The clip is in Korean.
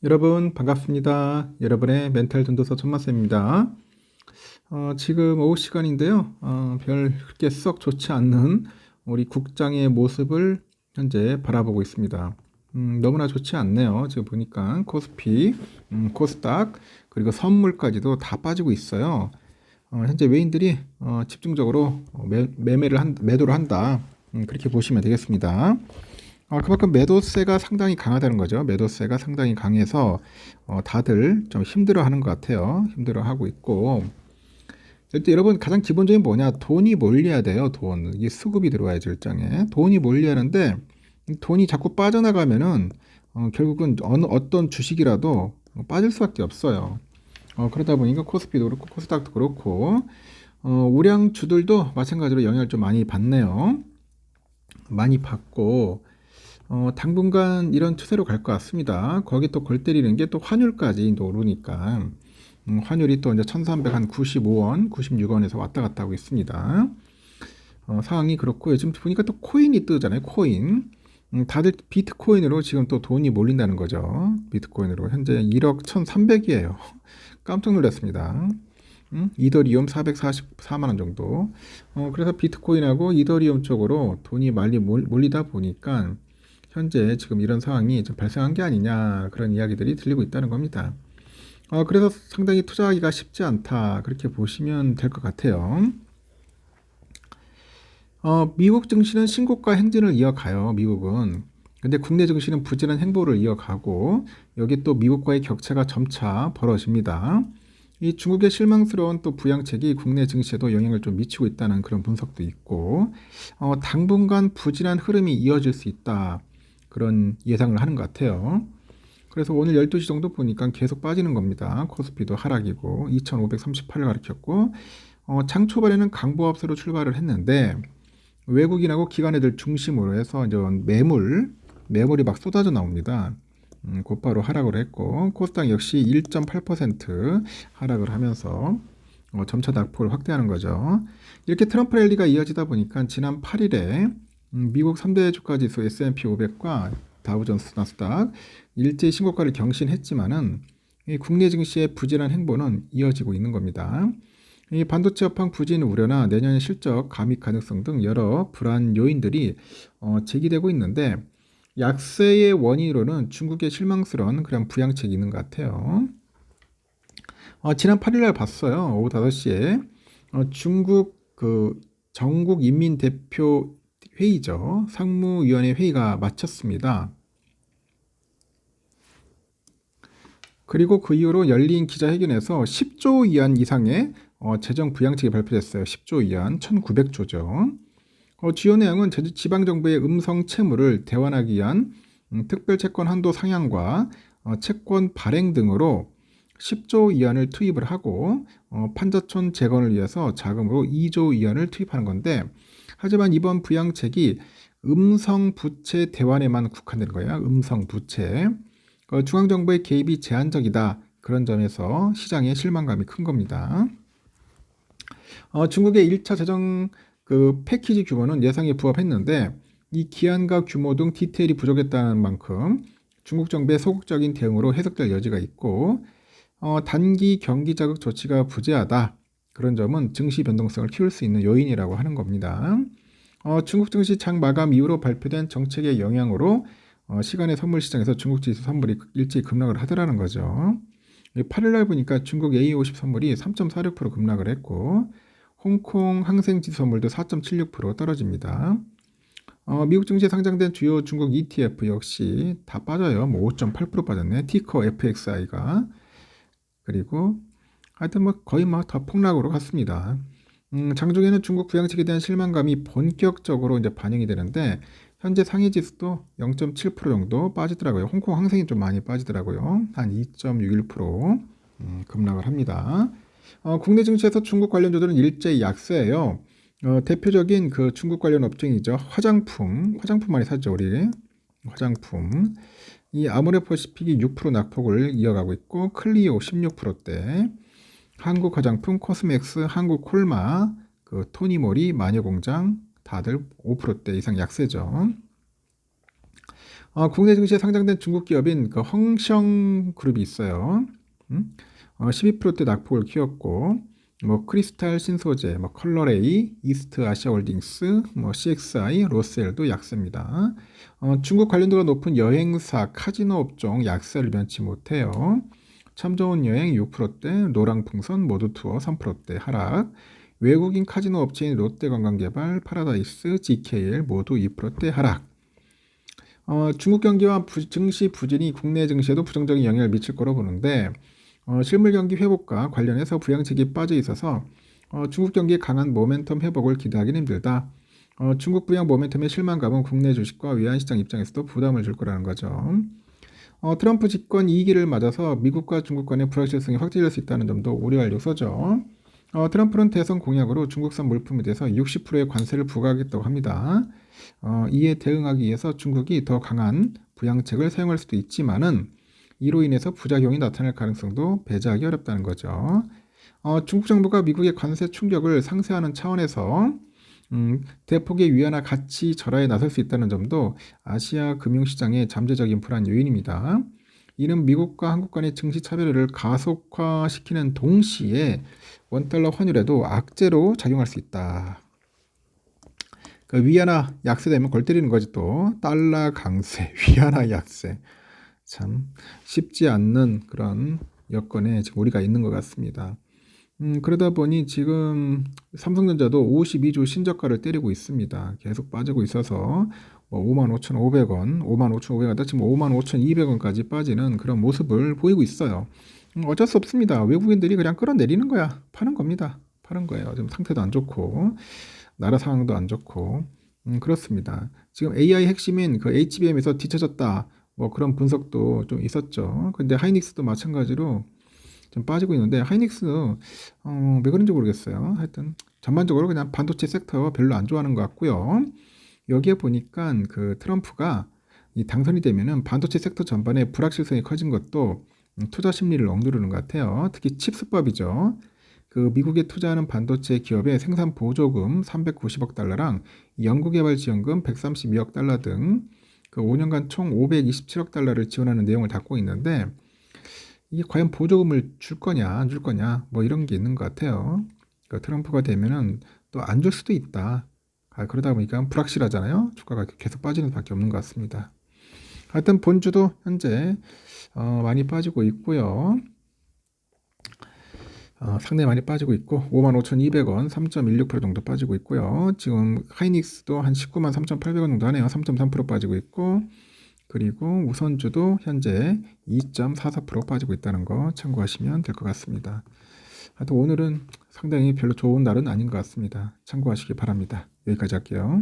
여러분 반갑습니다. 여러분의 멘탈 전도사 천마쌤입니다. 지금 오후 시간인데요. 별 그렇게 썩 좋지 않는 우리 국장의 모습을 현재 바라보고 있습니다. 너무나 좋지 않네요. 지금 보니까 코스피, 코스닥 그리고 선물까지도 다 빠지고 있어요. 현재 외인들이 집중적으로 매도를 한다. 그렇게 보시면 되겠습니다. 그만큼 매도세가 상당히 강하다는 거죠. 매도세가 상당히 강해서 다들 좀 힘들어하는 것 같아요. 힘들어하고 있고, 일단 여러분 가장 기본적인 뭐냐? 돈이 몰려야 돼요. 돈. 이게 수급이 들어와야죠. 일정에 돈이 몰려야 하는데 돈이 자꾸 빠져나가면은 결국은 어떤 주식이라도 빠질 수밖에 없어요. 그러다 보니까 코스피도 그렇고 코스닥도 그렇고 우량주들도 마찬가지로 영향을 좀 많이 받네요. 많이 받고 당분간 이런 추세로 갈 것 같습니다. 거기 또 골 때리는 게 또 환율까지 오르니까 환율이 또 이제 1395원, 96원에서 왔다 갔다 하고 있습니다. 상황이 그렇고 요즘 보니까 또 코인이 뜨잖아요. 코인. 다들 비트코인으로 지금 또 돈이 몰린다는 거죠. 비트코인으로 현재 1억 1,300이에요. 깜짝 놀랐습니다. 이더리움 444만 원 정도. 그래서 비트코인하고 이더리움 쪽으로 돈이 많이 몰리다 보니까 현재 지금 이런 상황이 좀 발생한 게 아니냐 그런 이야기들이 들리고 있다는 겁니다. 그래서 상당히 투자하기가 쉽지 않다 그렇게 보시면 될 것 같아요. 미국 증시는 신고가 행진을 이어가요. 미국은. 근데 국내 증시는 부진한 행보를 이어가고 여기 또 미국과의 격차가 점차 벌어집니다. 이 중국의 실망스러운 또 부양책이 국내 증시에도 영향을 좀 미치고 있다는 그런 분석도 있고 당분간 부진한 흐름이 이어질 수 있다. 그런 예상을 하는 것 같아요. 그래서 오늘 12시 정도 보니까 계속 빠지는 겁니다. 코스피도 하락이고 2538을 가리켰고 장 초반에는 강보합세로 출발을 했는데 외국인하고 기관애들 중심으로 해서 이제 매물이 막 쏟아져 나옵니다. 곧바로 하락을 했고 코스닥 역시 1.8% 하락을 하면서 점차 낙폭을 확대하는 거죠. 이렇게 트럼프 랠리가 이어지다 보니까 지난 8일에 미국 3대 주가지수 S&P 500과 다우존스 나스닥 일제히 신고가를 경신했지만은 이 국내 증시의 부진한 행보는 이어지고 있는 겁니다. 이 반도체 업황 부진 우려나 내년의 실적 감익 가능성 등 여러 불안 요인들이 제기되고 있는데 약세의 원인으로는 중국의 실망스러운 그런 부양책이 있는 것 같아요. 지난 8일날 봤어요. 오후 5시에 중국 그 전국인민대표 회의죠. 상무위원회 회의가 마쳤습니다. 그리고 그 이후로 열린 기자회견에서 10조 위안 이상의 재정 부양책이 발표됐어요. 10조 위안, 1,900조죠. 주요 내용은 지방정부의 음성 채무를 대환하기 위한 특별 채권 한도 상향과 채권 발행 등으로 10조 위안을 투입을 하고 판자촌 재건을 위해서 자금으로 2조 위안을 투입하는 건데 하지만 이번 부양책이 음성 부채 대환에만 국한되는 거예요. 음성 부채. 중앙정부의 개입이 제한적이다. 그런 점에서 시장의 실망감이 큰 겁니다. 중국의 1차 재정 그 패키지 규모는 예상에 부합했는데 이 기한과 규모 등 디테일이 부족했다는 만큼 중국 정부의 소극적인 대응으로 해석될 여지가 있고 단기 경기 자극 조치가 부재하다. 그런 점은 증시 변동성을 키울 수 있는 요인이라고 하는 겁니다. 중국 증시 장 마감 이후로 발표된 정책의 영향으로 시간의 선물 시장에서 중국 지수 선물이 일제히 급락을 하더라는 거죠. 8일날 보니까 중국 A50 선물이 3.46% 급락을 했고 홍콩 항생지수 선물도 4.76% 떨어집니다. 미국 증시에 상장된 주요 중국 ETF 역시 다 빠져요. 뭐 5.8% 빠졌네. 티커 FXI가. 그리고 하여튼 뭐 거의 막 다 폭락으로 갔습니다. 장중에는 중국 부양책에 대한 실망감이 본격적으로 이제 반영이 되는데 현재 상해 지수도 0.7% 정도 빠지더라고요. 홍콩 항생이 좀 많이 빠지더라고요. 한 2.61% 급락을 합니다. 국내 증시에서 중국 관련주들은 일제히 약세예요. 대표적인 그 중국 관련 업종이죠. 화장품 많이 사죠, 우리. 화장품. 이 아모레퍼시픽이 6% 낙폭을 이어가고 있고 클리오 16%대, 한국 화장품, 코스맥스, 한국 콜마, 그 토니모리, 마녀공장 다들 5%대 이상 약세죠. 국내 증시에 상장된 중국 기업인 그 헝성 그룹이 있어요. 12%대 낙폭을 키웠고, 뭐 크리스탈 신소재, 뭐 컬러레이, 이스트 아시아홀딩스, 뭐 CXI, 로셀도 약세입니다. 중국 관련도가 높은 여행사, 카지노 업종 약세를 면치 못해요. 참 좋은 여행 6%대, 노랑풍선, 모두투어 3%대 하락. 외국인 카지노 업체인 롯데관광개발, 파라다이스, GKL 모두 2%대 하락. 중국 경기와 증시 부진이 국내 증시에도 부정적인 영향을 미칠 거로 보는데 실물 경기 회복과 관련해서 부양책이 빠져 있어서 중국 경기의 강한 모멘텀 회복을 기대하기는 힘들다. 중국 부양 모멘텀의 실망감은 국내 주식과 외환시장 입장에서도 부담을 줄 거라는 거죠. 트럼프 집권 2기를 맞아서 미국과 중국 간의 불확실성이 확대될 수 있다는 점도 우려할 요소죠. 트럼프는 대선 공약으로 중국산 물품에 대해서 60%의 관세를 부과하겠다고 합니다. 이에 대응하기 위해서 중국이 더 강한 부양책을 사용할 수도 있지만은 이로 인해서 부작용이 나타날 가능성도 배제하기 어렵다는 거죠. 중국 정부가 미국의 관세 충격을 상쇄하는 차원에서 대폭의 위안화 가치 절하에 나설 수 있다는 점도 아시아 금융시장의 잠재적인 불안 요인입니다. 이는 미국과 한국 간의 증시 차별을 가속화시키는 동시에 원달러 환율에도 악재로 작용할 수 있다. 그 위안화 약세되면 골 때리는 거지 또. 달러 강세, 위안화 약세. 참 쉽지 않는 그런 여건에 지금 우리가 있는 것 같습니다. 그러다 보니 지금 삼성전자도 52주 신저가를 때리고 있습니다. 계속 빠지고 있어서 뭐 55,500원, 55,500원, 지금 55,200원까지 빠지는 그런 모습을 보이고 있어요. 어쩔 수 없습니다. 외국인들이 그냥 끌어내리는 거야. 파는 겁니다. 파는 거예요. 지금 상태도 안 좋고 나라 상황도 안 좋고 그렇습니다. 지금 AI 핵심인 그 HBM에서 뒤처졌다. 뭐 그런 분석도 좀 있었죠. 근데 하이닉스도 마찬가지로 좀 빠지고 있는데 하이닉스 왜 그런지 모르겠어요. 하여튼 전반적으로 그냥 반도체 섹터 별로 안 좋아하는 것 같고요. 여기에 보니까 그 트럼프가 이 당선이 되면은 반도체 섹터 전반에 불확실성이 커진 것도 투자 심리를 억누르는 것 같아요. 특히 칩스법이죠. 그 미국에 투자하는 반도체 기업의 생산 보조금 390억 달러랑 연구개발 지원금 132억 달러 등 그 5년간 총 527억 달러를 지원하는 내용을 담고 있는데 이게 과연 보조금을 줄 거냐 안 줄 거냐 뭐 이런 게 있는 것 같아요. 그 트럼프가 되면은 또 안 줄 수도 있다. 그러다 보니까 불확실하잖아요. 주가가 계속 빠지는 수밖에 없는 것 같습니다. 하여튼 본주도 현재 많이 빠지고 있고요. 상당히 많이 빠지고 있고 55,200원 3.16% 정도 빠지고 있고요. 지금 하이닉스도 한 19만 3,800원 정도 하네요. 3.3% 빠지고 있고 그리고 우선주도 현재 2.44% 빠지고 있다는 거 참고하시면 될 것 같습니다. 하여튼 오늘은 상당히 별로 좋은 날은 아닌 것 같습니다. 참고하시기 바랍니다. 여기까지 할게요.